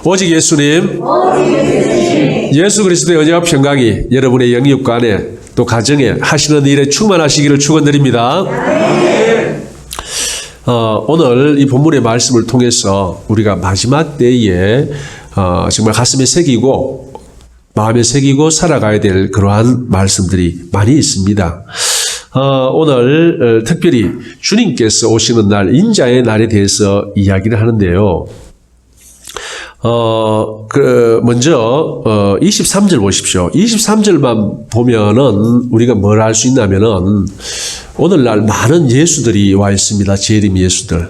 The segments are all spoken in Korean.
오직 예수님, 예수 그리스도의 은혜와 평강이 여러분의 영육과 안에 또 가정에 하시는 일에 충만하시기를 축원드립니다. 오늘 이 본문의 말씀을 통해서 우리가 마지막 때에 정말 가슴에 새기고 마음에 새기고 살아가야 될 그러한 말씀들이 많이 있습니다. 오늘 특별히 주님께서 오시는 날, 인자의 날에 대해서 이야기를 하는데요. 먼저 23절 보십시오. 23절만 보면은 우리가 뭘 알 수 있냐면은 오늘날 많은 예수들이 와 있습니다. 재림 예수들.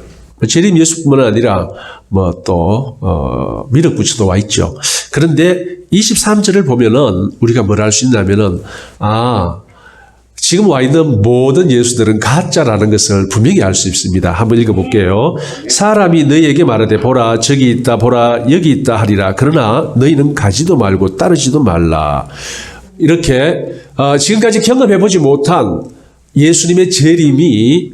재림 예수뿐만 아니라 미륵부처도 와 있죠. 그런데 23절을 보면은 우리가 뭘 알 수 있냐면은 지금 와 있는 모든 예수들은 가짜라는 것을 분명히 알 수 있습니다. 한번 읽어볼게요. 사람이 너희에게 말하되 보라 저기 있다 보라 여기 있다 하리라. 그러나 너희는 가지도 말고 따르지도 말라. 이렇게 지금까지 경험해보지 못한 예수님의 재림이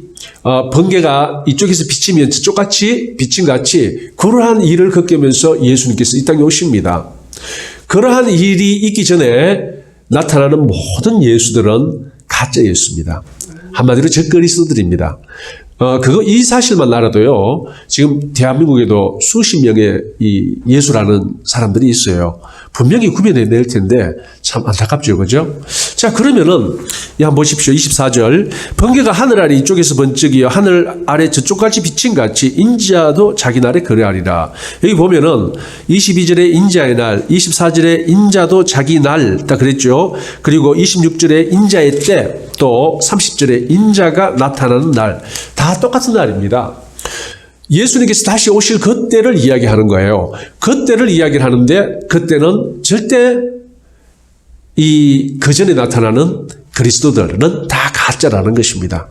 번개가 이쪽에서 비치면 저쪽같이 비침같이 그러한 일을 겪으면서 예수님께서 이 땅에 오십니다. 그러한 일이 있기 전에 나타나는 모든 예수들은 가짜 예수입니다. 한마디로 적그리스도들입니다. 이 사실만 알아도요, 지금 대한민국에도 수십 명의 이 예수라는 사람들이 있어요. 분명히 구별해낼 텐데 참 안타깝죠, 그죠? 자, 그러면은 한번 보십시오. 24절. 번개가 하늘 아래 이쪽에서 번쩍이어 하늘 아래 저쪽같이 비친 같이 인자도 자기 날에 그러하리라. 여기 보면은 22절에 인자의 날, 24절에 인자도 자기 날 딱 그랬죠. 그리고 26절에 인자의 때, 또 30절에 인자가 나타나는 날, 다 똑같은 날입니다. 예수님께서 다시 오실 그때를 이야기하는 거예요. 그때를 이야기를 하는데 그때는 절대 그 전에 나타나는 그리스도들은 다 가짜라는 것입니다.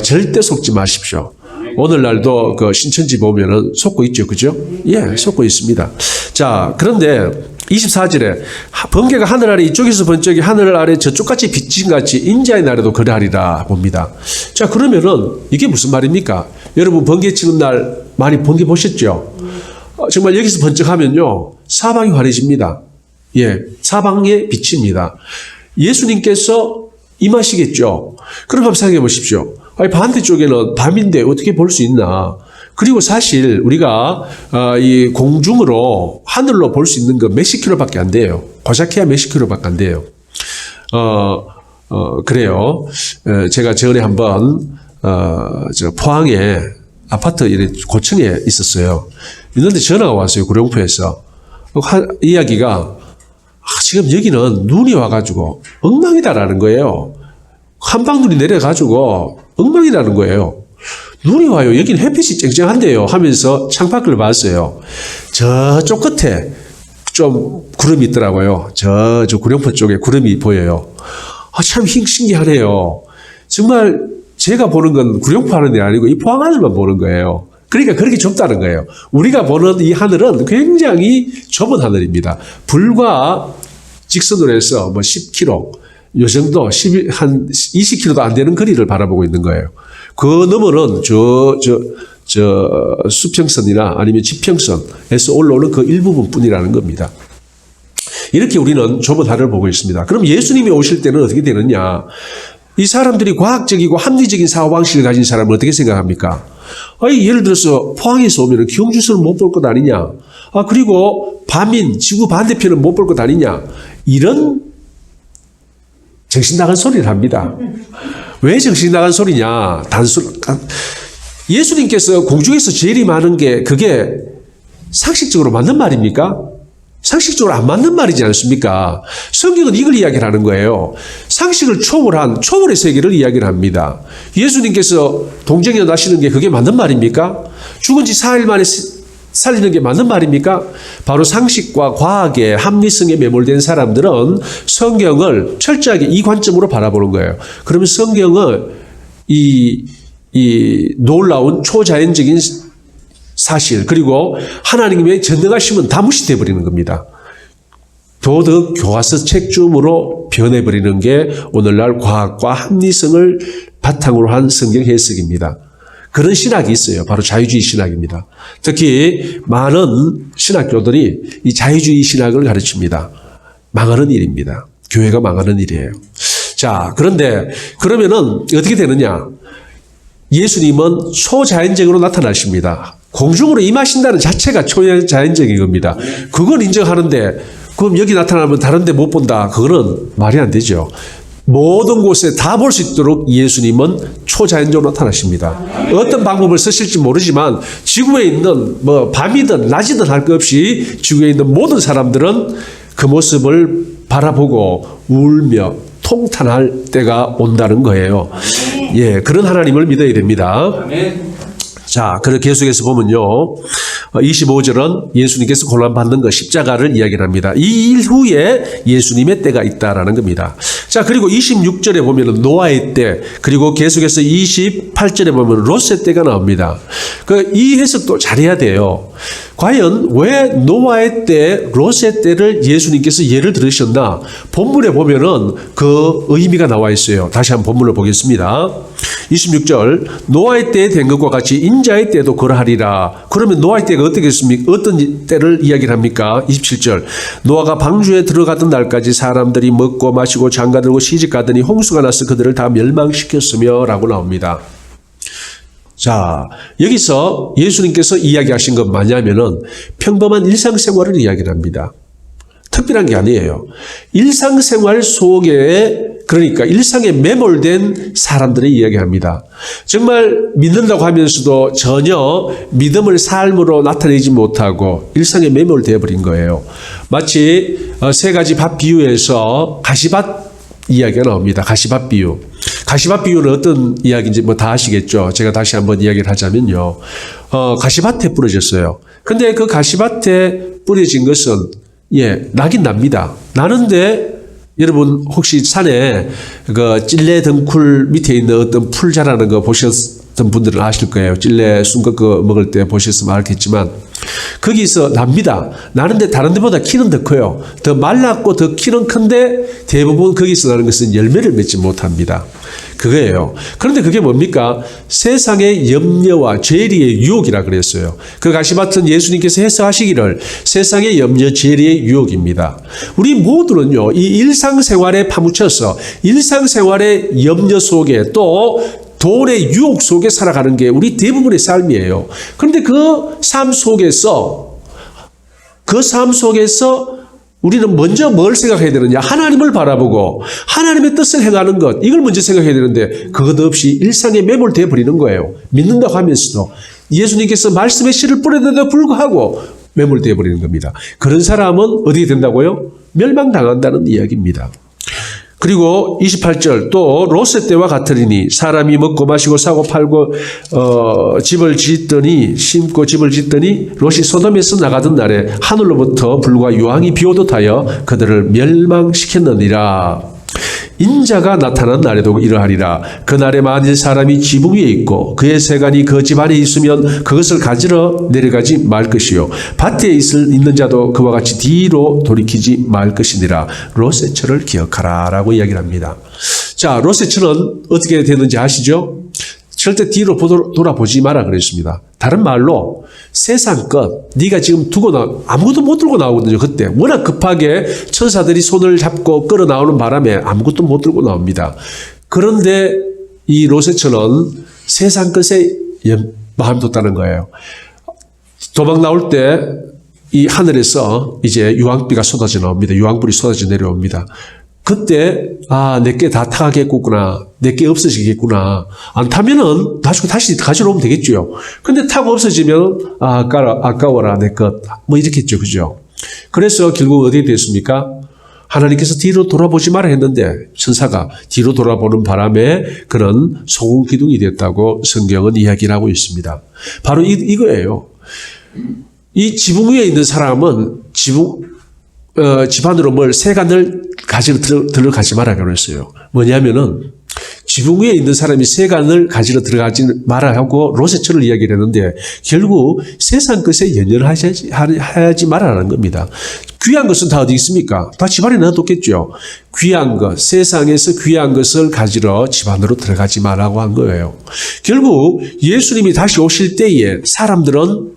절대 속지 마십시오. 오늘날도 그 신천지 보면은 속고 있죠, 그죠? 예, 속고 있습니다. 자, 그런데 24절에 번개가 하늘 아래 이쪽에서 번쩍이 하늘 아래 저쪽같이 비침같이 인자의 날에도 그러하리라 봅니다. 자, 그러면은 이게 무슨 말입니까? 여러분 번개 치는 날 많이 번개 보셨죠? 정말 여기서 번쩍하면요 사방이 환해집니다. 예, 사방에 비칩니다. 예수님께서 임하시겠죠. 그럼 한번 생각해 보십시오. 반대쪽에는 밤인데 어떻게 볼 수 있나? 그리고 사실 우리가 이 공중으로 하늘로 볼 수 있는 거 몇십 킬로밖에 안 돼요. 고작해야 몇십 킬로밖에 안 돼요. 그래요. 제가 전에 한번 포항에 아파트 고층에 있었어요. 있는데 전화가 왔어요. 구룡포에서. 이야기가 지금 여기는 눈이 와가지고 엉망이다라는 거예요. 한방눈이 내려가지고 엉망이라는 거예요. 눈이 와요. 여기는 햇빛이 쨍쨍한데요 하면서 창밖을 봤어요. 저쪽 끝에 좀 구름이 있더라고요. 저 구룡포 쪽에 구름이 보여요. 참 신기하네요. 정말 제가 보는 건 구룡포 하늘이 아니고 이 포항 하늘만 보는 거예요. 그러니까 그렇게 좁다는 거예요. 우리가 보는 이 하늘은 굉장히 좁은 하늘입니다. 불과 직선으로 해서 10km, 요 정도, 한 20km도 안 되는 거리를 바라보고 있는 거예요. 그 너머는 수평선이나 아니면 지평선에서 올라오는 그 일부분 뿐이라는 겁니다. 이렇게 우리는 좁은 하늘을 보고 있습니다. 그럼 예수님이 오실 때는 어떻게 되느냐? 이 사람들이 과학적이고 합리적인 사고방식을 가진 사람은 어떻게 생각합니까? 예를 들어서 포항에서 오면 경주선을 못 볼 것 아니냐? 그리고 밤인 지구 반대편은 못 볼 것 아니냐? 이런 정신 나간 소리를 합니다. 왜 정신 나간 소리냐? 예수님께서 공중에서 재림하는 게 그게 상식적으로 맞는 말입니까? 상식적으로 안 맞는 말이지 않습니까? 성경은 이걸 이야기를 하는 거예요. 상식을 초월한 초월의 세계를 이야기를 합니다. 예수님께서 동정에 나시는 게 그게 맞는 말입니까? 죽은 지 4일 만에 살리는 게 맞는 말입니까? 바로 상식과 과학의 합리성에 매몰된 사람들은 성경을 철저하게 이 관점으로 바라보는 거예요. 그러면 성경은 이 놀라운 초자연적인 사실 그리고 하나님의 전능하심은 다 무시돼 버리는 겁니다. 도덕 교과서 책중으로 변해버리는 게 오늘날 과학과 합리성을 바탕으로 한 성경 해석입니다. 그런 신학이 있어요. 바로 자유주의 신학입니다. 특히 많은 신학교들이 이 자유주의 신학을 가르칩니다. 망하는 일입니다. 교회가 망하는 일이에요. 자, 그런데 그러면은 어떻게 되느냐? 예수님은 초자연적으로 나타나십니다. 공중으로 임하신다는 자체가 초자연적인 겁니다. 그건 인정하는데 그럼 여기 나타나면 다른 데 못 본다. 그거는 말이 안 되죠. 모든 곳에 다 볼 수 있도록 예수님은 초자연적으로 나타나십니다. 어떤 방법을 쓰실지 모르지만 지구에 있는 밤이든 낮이든 할 것 없이 지구에 있는 모든 사람들은 그 모습을 바라보고 울며 통탄할 때가 온다는 거예요. 예, 그런 하나님을 믿어야 됩니다. 자, 그렇게 계속해서 보면요. 25절은 예수님께서 고난받는 것, 십자가를 이야기합니다. 이 이후에 예수님의 때가 있다라는 겁니다. 자, 그리고 26절에 보면 노아의 때, 그리고 계속해서 28절에 보면 롯의 때가 나옵니다. 이 해석도 잘해야 돼요. 과연 왜 노아의 때, 롯의 때를 예수님께서 예를 들으셨나? 본문에 보면은 그 의미가 나와 있어요. 다시 한번 본문을 보겠습니다. 26절, 노아의 때에 된 것과 같이 인자의 때도 그러하리라. 그러면 노아의 때가 어떻게 했습니까? 어떤 때를 이야기를 합니까? 27절, 노아가 방주에 들어가던 날까지 사람들이 먹고 마시고 장가들고 시집가더니 홍수가 나서 그들을 다 멸망시켰으며 라고 나옵니다. 자, 여기서 예수님께서 이야기하신 건 뭐냐면은 평범한 일상생활을 이야기를 합니다. 특별한 게 아니에요. 일상생활 속에, 그러니까 일상에 매몰된 사람들의 이야기합니다. 정말 믿는다고 하면서도 전혀 믿음을 삶으로 나타내지 못하고 일상에 매몰되어 버린 거예요. 마치 세 가지 밭 비유에서 가시밭 이야기가 나옵니다. 가시밭 비유. 가시밭 비유는 어떤 이야기인지 다 아시겠죠? 제가 다시 한번 이야기를 하자면요. 가시밭에 뿌려졌어요. 근데 그 가시밭에 뿌려진 것은 나긴 납니다. 나는데 여러분 혹시 산에 그 찔레 덩쿨 밑에 있는 어떤 풀 자라는 거 보셨던 분들은 아실 거예요. 찔레 순거 먹을 때 보셨으면 알겠지만 거기서 납니다. 나는데 다른 데보다 키는 더 커요. 더 말랐고 더 키는 큰데 대부분 거기서 나는 것은 열매를 맺지 못합니다. 그거예요. 그런데 그게 뭡니까? 세상의 염려와 죄리의 유혹이라 그랬어요. 그 가시밭은 예수님께서 해석하시기를 세상의 염려, 죄리의 유혹입니다. 우리 모두는요, 이 일상생활에 파묻혀서 일상생활의 염려 속에 또 돈의 유혹 속에 살아가는 게 우리 대부분의 삶이에요. 그런데 그 삶 속에서 우리는 먼저 뭘 생각해야 되느냐? 하나님을 바라보고 하나님의 뜻을 행하는 것, 이걸 먼저 생각해야 되는데 그것 없이 일상에 매몰되어 버리는 거예요. 믿는다고 하면서도 예수님께서 말씀의 씨를 뿌렸는데도 불구하고 매몰되어 버리는 겁니다. 그런 사람은 어떻게 된다고요? 멸망당한다는 이야기입니다. 그리고 28절, 또 롯의 때와 같으리니 사람이 먹고 마시고 사고 팔고 집을 짓더니 심고 집을 짓더니 롯이 소돔에서 나가던 날에 하늘로부터 불과 유황이 비오듯 하여 그들을 멸망시켰느니라. 인자가 나타난 날에도 이러하리라. 그날에 만일 사람이 지붕 위에 있고 그의 세간이 그 집 안에 있으면 그것을 가지러 내려가지 말 것이요 밭에 있는 자도 그와 같이 뒤로 돌이키지 말 것이니라. 롯의 철을 기억하라 라고 이야기를 합니다. 자, 롯의 철은 어떻게 되는지 아시죠? 절대 뒤로 돌아보지 마라 그랬습니다. 다른 말로 세상 것, 네가 지금 아무것도 못 들고 나오거든요. 그때 워낙 급하게 천사들이 손을 잡고 끌어 나오는 바람에 아무것도 못 들고 나옵니다. 그런데 이 롯의 철은 세상 것에 마음이 뒀다는 거예요. 도망 나올 때 이 하늘에서 이제 유황비가 쏟아져 나옵니다. 유황불이 쏟아져 내려옵니다. 그때 내게 다 타겠구나, 내게 없어지겠구나. 안 타면은 다시 가지러 오면 되겠죠. 근데 타고 없어지면 아까워라 내 것, 이렇게 했죠, 그죠? 그래서 결국 어디에 됐습니까? 하나님께서 뒤로 돌아보지 마라 했는데 천사가 뒤로 돌아보는 바람에 그런 소금 기둥이 됐다고 성경은 이야기를 하고 있습니다. 바로 이거예요. 이 지붕 위에 있는 사람은 집 안으로 세간을 가지러 들어가지 마라 그랬어요. 뭐냐면은 지붕 위에 있는 사람이 세간을 가지러 들어가지 마라 하고 롯의 철을 이야기를 했는데 결국 세상 것에 연연하지 말아라는 겁니다. 귀한 것은 다 어디 있습니까? 다 집안에 놔뒀겠죠. 귀한 것, 세상에서 귀한 것을 가지러 집 안으로 들어가지 말라고 한 거예요. 결국 예수님이 다시 오실 때에 사람들은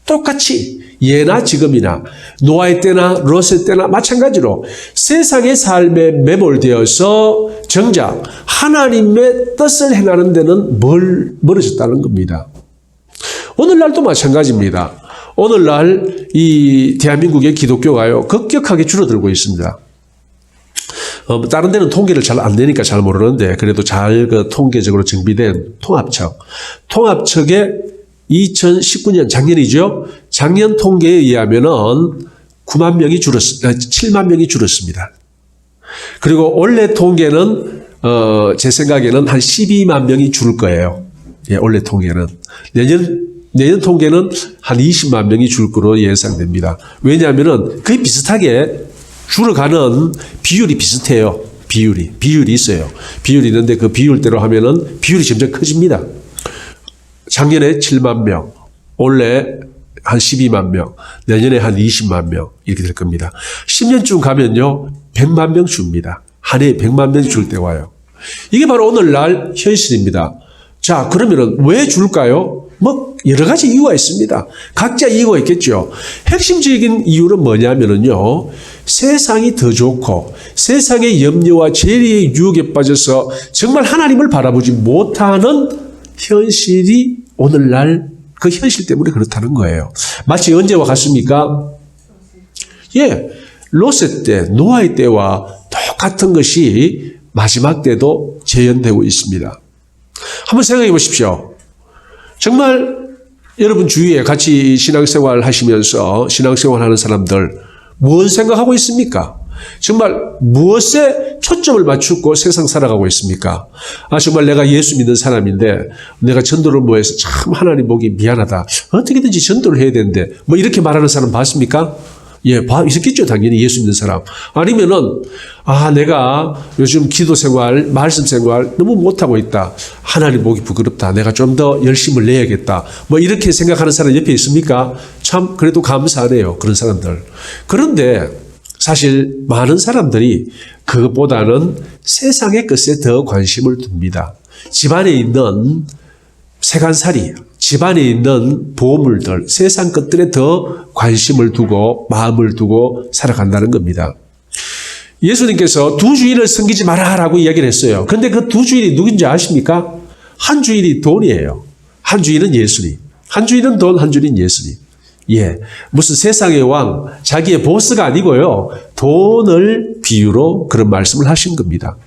똑같이 예나 지금이나 노아의 때나 롯의 때나 마찬가지로 세상의 삶에 매몰되어서 정작 하나님의 뜻을 행하는 데는 멀어졌다는 겁니다. 오늘날도 마찬가지입니다. 오늘날 이 대한민국의 기독교가요 급격하게 줄어들고 있습니다. 다른 데는 통계를 잘 안 내니까 잘 모르는데 그래도 잘 통계적으로 정비된 통합청의 2019년 작년이죠. 작년 통계에 의하면은 7만 명이 줄었습니다. 그리고 올해 통계는 제 생각에는 한 12만 명이 줄 거예요. 예, 올해 통계는 내년 통계는 한 20만 명이 줄 거로 예상됩니다. 왜냐하면은 거의 비슷하게 줄어가는 비율이 비슷해요. 비율이 있어요. 비율이 있는데 그 비율대로 하면은 비율이 점점 커집니다. 작년에 7만 명, 올해 한 12만 명, 내년에 한 20만 명 이렇게 될 겁니다. 10년쯤 가면요 100만 명 줍니다. 한 해에 100만 명이 줄 때 와요. 이게 바로 오늘날 현실입니다. 자, 그러면은 왜 줄까요? 뭐 여러 가지 이유가 있습니다. 각자 이유가 있겠죠. 핵심적인 이유는 뭐냐면은요. 세상이 더 좋고 세상의 염려와 재리의 유혹에 빠져서 정말 하나님을 바라보지 못하는 현실이 오늘날 그 현실 때문에 그렇다는 거예요. 마치 언제와 같습니까? 예, 롯의 때, 노아의 때와 똑같은 것이 마지막 때도 재현되고 있습니다. 한번 생각해 보십시오. 정말 여러분 주위에 같이 신앙생활 하시면서 신앙생활 하는 사람들 무엇 생각하고 있습니까? 정말 무엇에 초점을 맞추고 세상 살아가고 있습니까? 정말 내가 예수 믿는 사람인데 내가 전도를 뭐해서 참 하나님 보기 미안하다. 어떻게든지 전도를 해야 되는데 뭐 이렇게 말하는 사람 봤습니까? 예, 있었겠죠. 당연히 예수 믿는 사람. 아니면은 내가 요즘 기도 생활, 말씀 생활 너무 못하고 있다. 하나님 보기 부끄럽다. 내가 좀 더 열심을 내야겠다. 뭐 이렇게 생각하는 사람 옆에 있습니까? 참 그래도 감사하네요. 그런 사람들. 그런데 사실 많은 사람들이 그것보다는 세상의 것에 더 관심을 둡니다. 집안에 있는 세간살이, 집안에 있는 보물들, 세상 것들에 더 관심을 두고 마음을 두고 살아간다는 겁니다. 예수님께서 두 주일을 섬기지 마라라고 이야기를 했어요. 그런데 그 두 주일이 누군지 아십니까? 한 주일이 돈이에요. 한 주일은 예수님. 한 주일은 돈, 한 주일은 예수님. 예, 무슨 세상의 왕, 자기의 보스가 아니고요. 돈을 비유로 그런 말씀을 하신 겁니다.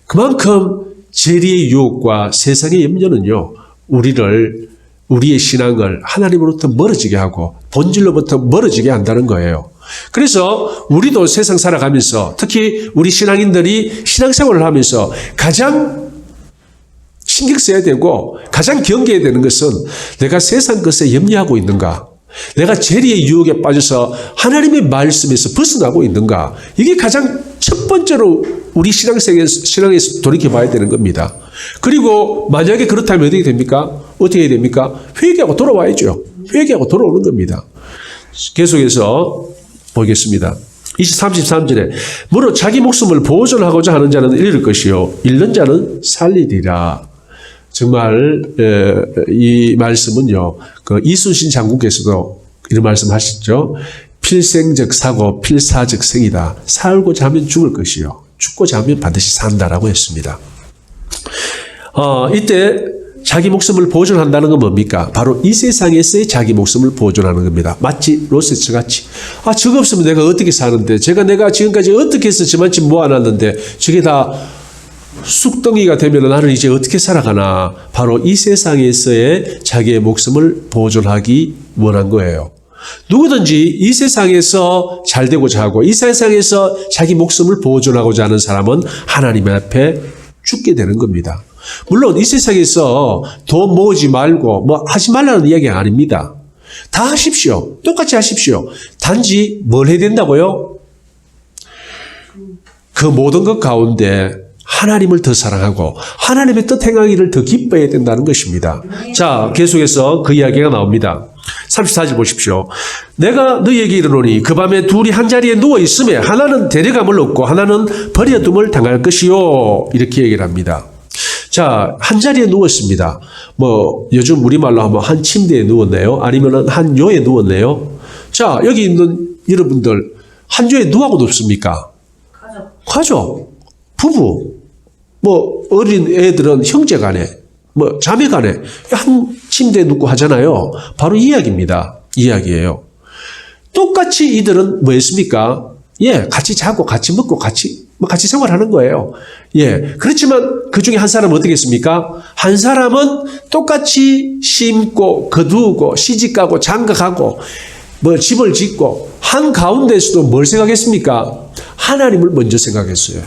그만큼 재리의 유혹과 세상의 염려는요. 우리의 신앙을 하나님으로부터 멀어지게 하고 본질로부터 멀어지게 한다는 거예요. 그래서 우리도 세상 살아가면서 특히 우리 신앙인들이 신앙생활을 하면서 가장 신경 써야 되고 가장 경계해야 되는 것은 내가 세상 것에 염려하고 있는가? 내가 재리의 유혹에 빠져서 하나님의 말씀에서 벗어나고 있는가? 이게 가장 첫 번째로 우리 신앙에서 돌이켜봐야 되는 겁니다. 그리고 만약에 그렇다면 어떻게 됩니까? 어떻게 해야 됩니까? 회개하고 돌아와야죠. 회개하고 돌아오는 겁니다. 계속해서 보겠습니다. 33절에 무릇 자기 목숨을 보존하고자 하는 자는 잃을 것이요 잃는 자는 살리리라. 정말 이 말씀은요. 그 이순신 장군께서도 이런 말씀하셨죠. 필생적 사고 필사적 생이다. 살고자 하면 죽을 것이요 죽고자 하면 반드시 산다라고 했습니다. 이때 자기 목숨을 보존한다는 건 뭡니까? 바로 이 세상에서의 자기 목숨을 보존하는 겁니다. 마치 롯의 같이 저거 없으면 내가 어떻게 사는데 내가 지금까지 어떻게 해서 저만큼 모아놨는데 저게 다 쑥덩이가 되면 나는 이제 어떻게 살아가나. 바로 이 세상에서의 자기의 목숨을 보존하기 원한 거예요. 누구든지 이 세상에서 잘 되고자 하고 이 세상에서 자기 목숨을 보존하고자 하는 사람은 하나님 앞에 죽게 되는 겁니다. 물론 이 세상에서 돈 모으지 말고 뭐 하지 말라는 이야기가 아닙니다. 다 하십시오. 똑같이 하십시오. 단지 뭘 해야 된다고요? 그 모든 것 가운데 하나님을 더 사랑하고 하나님의 뜻 행하기를 더 기뻐해야 된다는 것입니다. 자, 계속해서 그 이야기가 나옵니다. 34절 보십시오. 내가 너희에게 이르노니 그 밤에 둘이 한 자리에 누워 있음에 하나는 데려감을 얻고 하나는 버려둠을 당할 것이요. 이렇게 얘기를 합니다. 자, 한 자리에 누웠습니다. 뭐 요즘 우리말로 하면 한 침대에 누웠네요. 아니면 한 요에 누웠네요. 자, 여기 있는 여러분들 한 요에 누구하고 눕습니까? 가족, 부부, 뭐 어린 애들은 형제간에, 뭐 자매간에 한 침대에 눕고 하잖아요. 바로 이 이야기입니다. 이 이야기예요. 똑같이 이들은 뭐 했습니까? 예, 같이 자고 같이 먹고 같이 생활하는 거예요. 예, 그렇지만 그 중에 한 사람은 어떻게 했습니까? 한 사람은 똑같이 심고 거두고 시집가고 장가가고 뭐 집을 짓고 한 가운데서도 뭘 생각했습니까? 하나님을 먼저 생각했어요.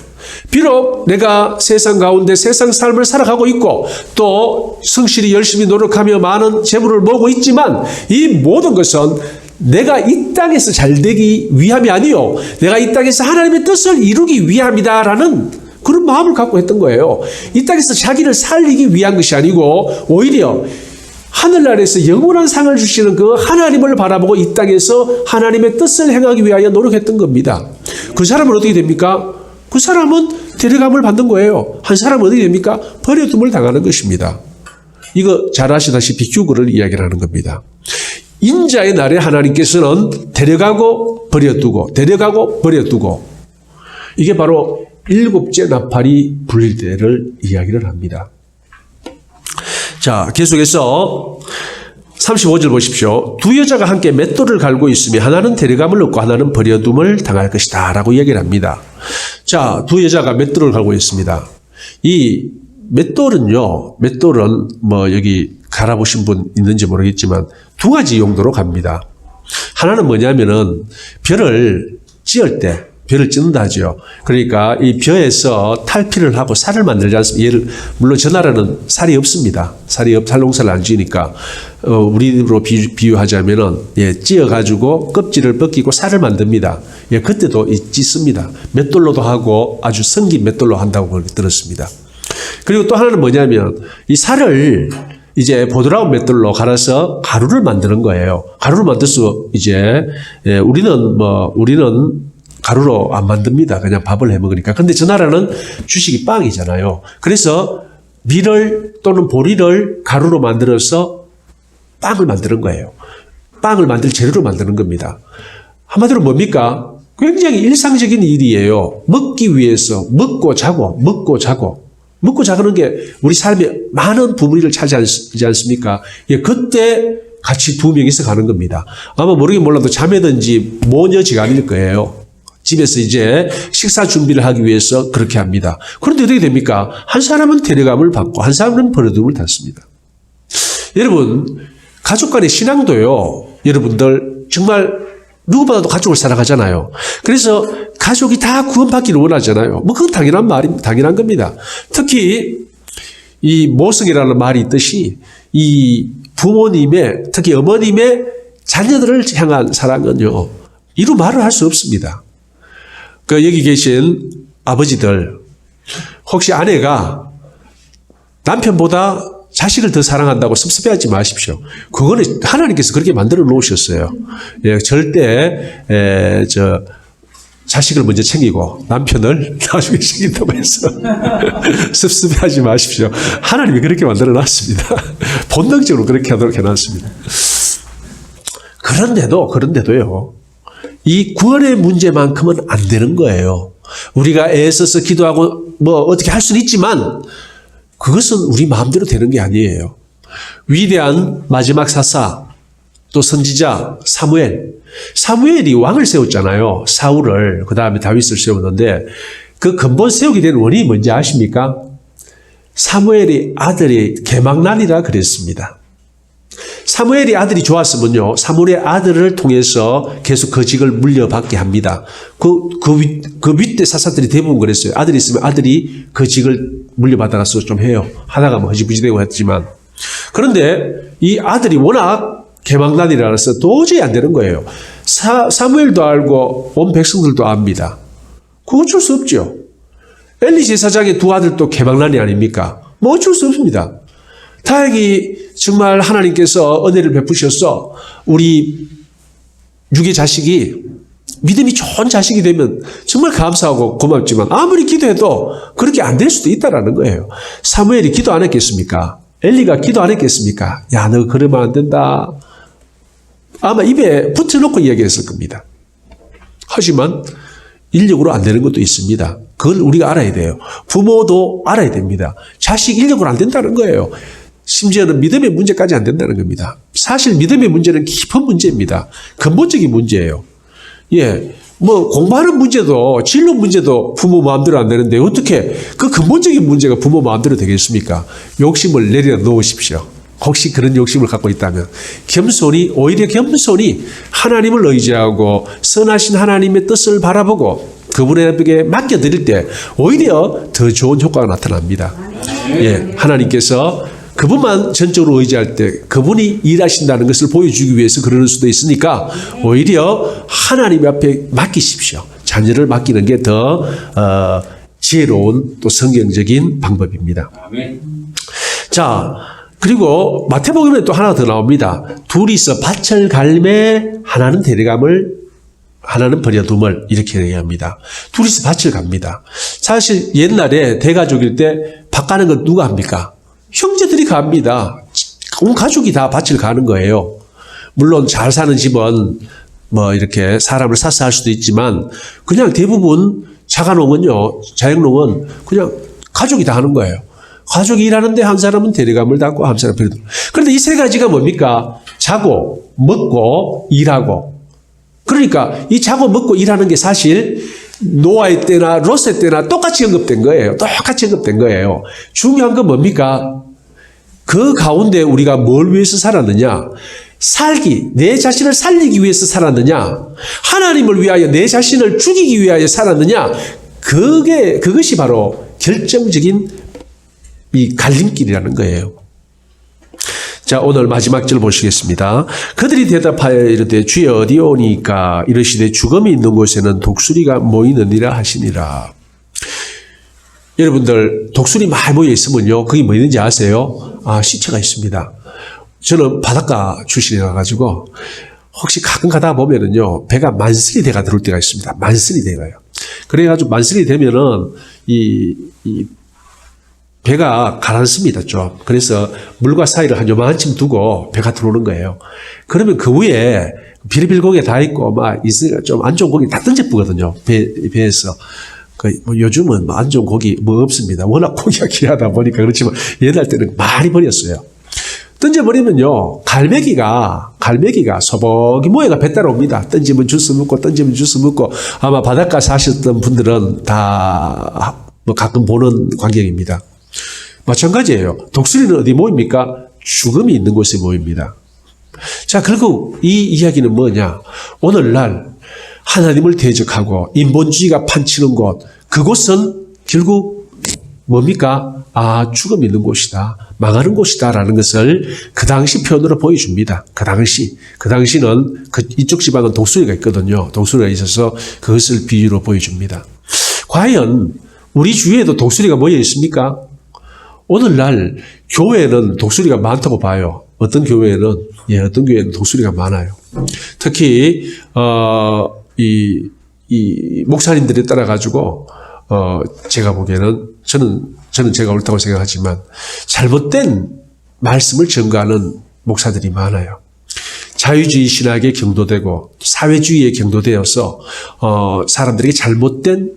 비록 내가 세상 가운데 세상 삶을 살아가고 있고 또 성실히 열심히 노력하며 많은 재물을 모으고 있지만 이 모든 것은 내가 이 땅에서 잘 되기 위함이 아니요 내가 이 땅에서 하나님의 뜻을 이루기 위함이다라는 그런 마음을 갖고 했던 거예요. 이 땅에서 자기를 살리기 위한 것이 아니고 오히려 하늘나라에서 영원한 상을 주시는 그 하나님을 바라보고 이 땅에서 하나님의 뜻을 행하기 위하여 노력했던 겁니다. 그 사람은 어떻게 됩니까? 그 사람은 데려감을 받는 거예요. 한 사람은 어떻게 됩니까? 버려둠을 당하는 것입니다. 이거 잘 아시다시피 휴거를 이야기를 하는 겁니다. 인자의 날에 하나님께서는 데려가고 버려두고 데려가고 버려두고 이게 바로 일곱째 나팔이 불릴 때를 이야기를 합니다. 자, 계속해서 35절 보십시오. 두 여자가 함께 맷돌을 갈고 있으며 하나는 데려감을 얻고 하나는 버려둠을 당할 것이다 라고 이야기를 합니다. 자, 두 여자가 맷돌을 갈고 있습니다. 이 맷돌은 뭐 여기 갈아보신 분 있는지 모르겠지만 두 가지 용도로 갑니다. 하나는 뭐냐면은 벼를 찢는다 하죠. 그러니까 이 벼에서 탈피를 하고 살을 만들지 않습니까? 물론 저 나라는 살이 없습니다. 살 농사를 안 지으니까, 우리로 비유하자면은, 예, 찧어가지고 껍질을 벗기고 살을 만듭니다. 예, 그때도 찢습니다. 맷돌로도 하고 아주 성긴 맷돌로 한다고 들었습니다. 그리고 또 하나는 뭐냐면, 이 살을 이제 보드라운 맷돌로 갈아서 가루를 만드는 거예요. 가루를 만들어서 이제, 예, 우리는 가루로 안 만듭니다. 그냥 밥을 해 먹으니까. 근데 저 나라는 주식이 빵이잖아요. 그래서 밀을 또는 보리를 가루로 만들어서 빵을 만드는 거예요. 빵을 만들 재료로 만드는 겁니다. 한마디로 뭡니까? 굉장히 일상적인 일이에요. 먹기 위해서 먹고 자고. 먹고 자는 게 우리 삶의 많은 부분을 차지하지 않습니까? 예, 그때 같이 두 명이서 가는 겁니다. 아마 모르긴 몰라도 자매든지 모녀지간일 거예요. 집에서 이제 식사 준비를 하기 위해서 그렇게 합니다. 그런데 어떻게 됩니까? 한 사람은 데려감을 받고 한 사람은 버려둠을 탔습니다. 여러분, 가족 간의 신앙도요. 여러분들 정말 누구보다도 가족을 사랑하잖아요. 그래서 가족이 다 구원받기를 원하잖아요. 뭐 그건 당연한 겁니다. 특히 이 모성이라는 말이 있듯이 이 부모님의 특히 어머님의 자녀들을 향한 사랑은요. 이루 말을 할 수 없습니다. 그 여기 계신 아버지들 혹시 아내가 남편보다 자식을 더 사랑한다고 섭섭해하지 마십시오. 그거는 하나님께서 그렇게 만들어 놓으셨어요. 예, 절대 자식을 먼저 챙기고 남편을 나중에 챙긴다고 해서 섭섭해하지 마십시오. 하나님이 그렇게 만들어 놨습니다. 본능적으로 그렇게 하도록 해놨습니다. 그런데도요. 이 구원의 문제만큼은 안 되는 거예요. 우리가 애써서 기도하고 뭐 어떻게 할 수는 있지만 그것은 우리 마음대로 되는 게 아니에요. 위대한 마지막 사사 또 선지자 사무엘이 왕을 세웠잖아요. 사울을 그 다음에 다윗을 세웠는데 그 근본 세우게 된 원인이 뭔지 아십니까? 사무엘의 아들이 개막날이라 그랬습니다. 사무엘이 아들이 좋았으면요. 사무엘의 아들을 통해서 계속 그 직을 물려받게 합니다. 그 윗대 사사들이 대부분 그랬어요. 아들이 있으면 아들이 그 직을 물려받아가서 좀 해요. 하다가 뭐 허지부지되고 했지만. 그런데 이 아들이 워낙 개망난이라서 도저히 안 되는 거예요. 사무엘도 알고 온 백성들도 압니다. 그거 어쩔 수 없죠. 엘리 제사장의 두 아들도 개방난이 아닙니까? 뭐 어쩔 수 없습니다. 다행히 정말 하나님께서 은혜를 베푸셔서 우리 육의 자식이 믿음이 좋은 자식이 되면 정말 감사하고 고맙지만 아무리 기도해도 그렇게 안 될 수도 있다라는 거예요. 사무엘이 기도 안 했겠습니까? 엘리가 기도 안 했겠습니까? 야, 너 그러면 안 된다. 아마 입에 붙여놓고 이야기했을 겁니다. 하지만 인력으로 안 되는 것도 있습니다. 그걸 우리가 알아야 돼요. 부모도 알아야 됩니다. 자식 인력으로 안 된다는 거예요. 심지어는 믿음의 문제까지 안 된다는 겁니다. 사실 믿음의 문제는 깊은 문제입니다. 근본적인 문제예요. 예, 뭐 공부하는 문제도 진로 문제도 부모 마음대로 안 되는데 어떻게 그 근본적인 문제가 부모 마음대로 되겠습니까? 욕심을 내려놓으십시오. 혹시 그런 욕심을 갖고 있다면 오히려 겸손히 하나님을 의지하고 선하신 하나님의 뜻을 바라보고 그분에게 맡겨드릴 때 오히려 더 좋은 효과가 나타납니다. 예, 하나님께서 그분만 전적으로 의지할 때 그분이 일하신다는 것을 보여주기 위해서 그러는 수도 있으니까 오히려 하나님 앞에 맡기십시오. 자녀를 맡기는 게 더 지혜로운 또 성경적인 방법입니다. 자, 그리고 마태복음에 또 하나 더 나옵니다. 둘이서 밭을 갈매 하나는 데려감을 하나는 버려둠을 이렇게 얘기합니다. 둘이서 밭을 갑니다. 사실 옛날에 대가족일 때 밭 가는 건 누가 합니까? 형제들이 갑니다. 온 가족이 다 밭을 가는 거예요. 물론 잘 사는 집은 뭐 이렇게 사람을 사서 할 수도 있지만 그냥 대부분 자가농은요, 자영농은 그냥 가족이 다 하는 거예요. 가족이 일하는데 한 사람은 데려감을 닦고 한 사람은 버려둠. 그런데 이 세 가지가 뭡니까? 자고, 먹고, 일하고. 그러니까 이 자고 먹고 일하는 게 사실 노아의 때나 롯의 때나 똑같이 언급된 거예요. 똑같이 언급된 거예요. 중요한 건 뭡니까? 그 가운데 우리가 뭘 위해서 살았느냐? 내 자신을 살리기 위해서 살았느냐? 하나님을 위하여 내 자신을 죽이기 위하여 살았느냐? 그것이 바로 결정적인 이 갈림길이라는 거예요. 자, 오늘 마지막 절 보시겠습니다. 그들이 대답하여 이르되 주여 어디 오니까 이르시되 죽음이 있는 곳에는 독수리가 모이느니라 하시니라. 여러분들 독수리 많이 모여 있으면요, 거기 뭐 있는지 아세요? 시체가 있습니다. 저는 바닷가 출신이라 가지고 혹시 가끔 가다 보면은요, 배가 만슬이 대가 들어올 때가 있습니다. 만슬이 대가요. 그래가지고 만슬이 되면은 이 배가 가라앉습니다, 좀. 그래서 물과 사이를 한 요만큼 두고 배가 들어오는 거예요. 그러면 그 위에 비리빌 고기 다 있고, 있으니까 좀 안 좋은 고기 다 던져보거든요, 배에서. 뭐 요즘은 안 좋은 고기 뭐 없습니다. 워낙 고기가 귀하다 보니까 그렇지만 옛날 때는 많이 버렸어요. 던져버리면요, 갈매기가 소복이 모여가 배 따라옵니다. 던지면 주스 먹고, 아마 바닷가 사셨던 분들은 다 뭐 가끔 보는 광경입니다. 마찬가지예요. 독수리는 어디 모입니까? 죽음이 있는 곳에 모입니다. 자, 결국 이 이야기는 뭐냐? 오늘날 하나님을 대적하고 인본주의가 판치는 곳, 그곳은 결국 뭡니까? 죽음이 있는 곳이다. 망하는 곳이다. 라는 것을 그 당시 표현으로 보여줍니다. 그 당시는 이쪽 지방은 독수리가 있거든요. 독수리가 있어서 그것을 비유로 보여줍니다. 과연 우리 주위에도 독수리가 모여 있습니까? 오늘날 교회는 독수리가 많다고 봐요. 어떤 교회는 독수리가 많아요. 특히 이 목사님들에 따라 가지고 제가 보기에는 저는 제가 옳다고 생각하지만 잘못된 말씀을 전가하는 목사들이 많아요. 자유주의 신학에 경도되고 사회주의에 경도되어서 사람들에게 잘못된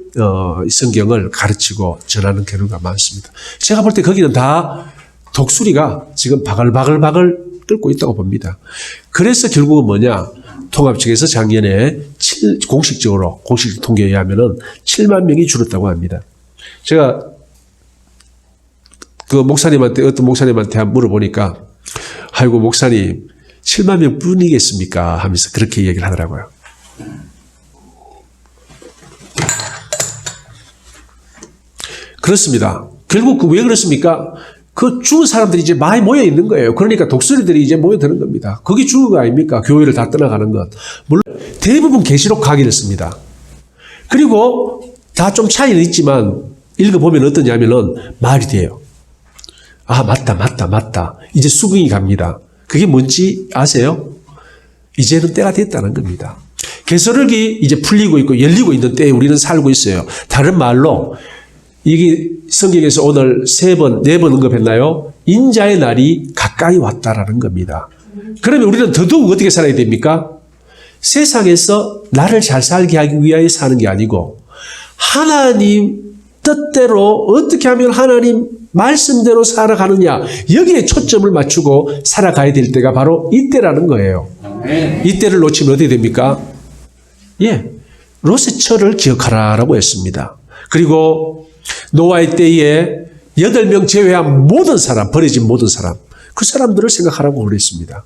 성경을 가르치고 전하는 경우가 많습니다. 제가 볼 때 거기는 다 독수리가 지금 바글바글 끓고 있다고 봅니다. 그래서 결국은 뭐냐? 통합 측에서 작년에 공식 통계에 의하면은 7만 명이 줄었다고 합니다. 제가 어떤 목사님한테 물어보니까, 아이고, 목사님, 7만 명 뿐이겠습니까? 하면서 그렇게 얘기를 하더라고요. 그렇습니다. 결국 왜 그렇습니까? 그 죽은 사람들이 이제 많이 모여 있는 거예요. 그러니까 독수리들이 이제 모여드는 겁니다. 그게 죽은 거 아닙니까? 교회를 다 떠나가는 것. 물론 대부분 계시록 강의를 씁니다. 그리고 다 좀 차이는 있지만 읽어보면 어떠냐면은 말이 돼요. 아, 맞다. 이제 수긍이 갑니다. 그게 뭔지 아세요? 이제는 때가 됐다는 겁니다. 계시록이 이제 풀리고 있고 열리고 있는 때에 우리는 살고 있어요. 다른 말로 이게 성경에서 오늘 3번, 4번 언급했나요? 인자의 날이 가까이 왔다라는 겁니다. 그러면 우리는 더더욱 어떻게 살아야 됩니까? 세상에서 나를 잘 살게 하기 위하여 사는 게 아니고 하나님 뜻대로 어떻게 하면 하나님 말씀대로 살아가느냐, 여기에 초점을 맞추고 살아가야 될 때가 바로 이때라는 거예요. 이때를 놓치면 어떻게 됩니까? 롯의 철을 기억하라라고 했습니다. 그리고 노아의 때에 8명 제외한 모든 사람, 버려진 모든 사람, 그 사람들을 생각하라고 그랬습니다.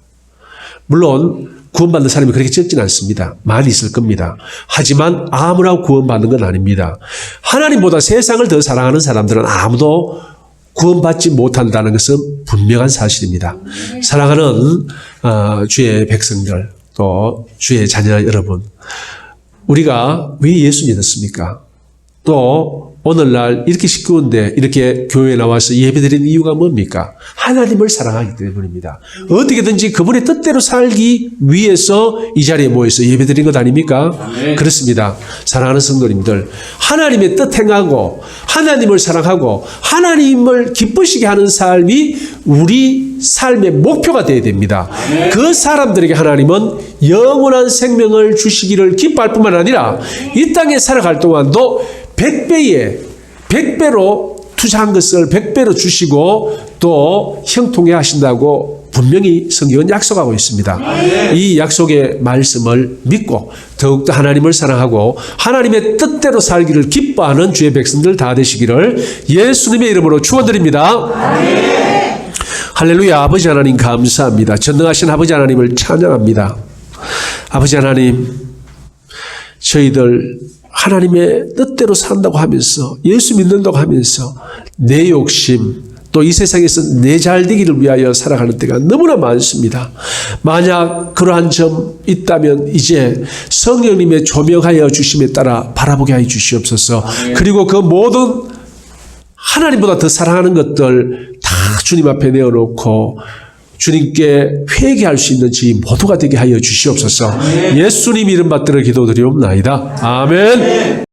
물론 구원받는 사람이 그렇게 적진 않습니다. 많이 있을 겁니다. 하지만 아무나 구원받는 건 아닙니다. 하나님보다 세상을 더 사랑하는 사람들은 아무도 구원받지 못한다는 것은 분명한 사실입니다. 사랑하는 주의 백성들, 또 주의 자녀 여러분, 우리가 왜 예수 믿었습니까? 또 오늘날 이렇게 시끄러운데 이렇게 교회에 나와서 예배드리는 이유가 뭡니까? 하나님을 사랑하기 때문입니다. 어떻게든지 그분의 뜻대로 살기 위해서 이 자리에 모여서 예배드린 것 아닙니까? 네. 그렇습니다. 사랑하는 성도님들, 하나님의 뜻 행하고 하나님을 사랑하고 하나님을 기쁘시게 하는 삶이 우리 삶의 목표가 되어야 됩니다. 네. 그 사람들에게 하나님은 영원한 생명을 주시기를 기뻐할 뿐만 아니라 이 땅에 살아갈 동안도 100배로 투자한 것을 100배로 주시고 또 형통해 하신다고 분명히 성경은 약속하고 있습니다. 이 약속의 말씀을 믿고 더욱더 하나님을 사랑하고 하나님의 뜻대로 살기를 기뻐하는 주의 백성들 다 되시기를 예수님의 이름으로 축원드립니다. 할렐루야. 아버지 하나님 감사합니다. 전능하신 아버지 하나님을 찬양합니다. 아버지 하나님, 저희들 하나님의 뜻대로 산다고 하면서 예수 믿는다고 하면서 내 욕심 또 이 세상에서 내 잘되기를 위하여 살아가는 때가 너무나 많습니다. 만약 그러한 점 있다면 이제 성령님의 조명하여 주심에 따라 바라보게 하여 주시옵소서. 그리고 그 모든 하나님보다 더 사랑하는 것들 다 주님 앞에 내어놓고 주님께 회개할 수 있는 저희 모두가 되게 하여 주시옵소서. 예수님 이름 받들어 기도드리옵나이다. 아멘.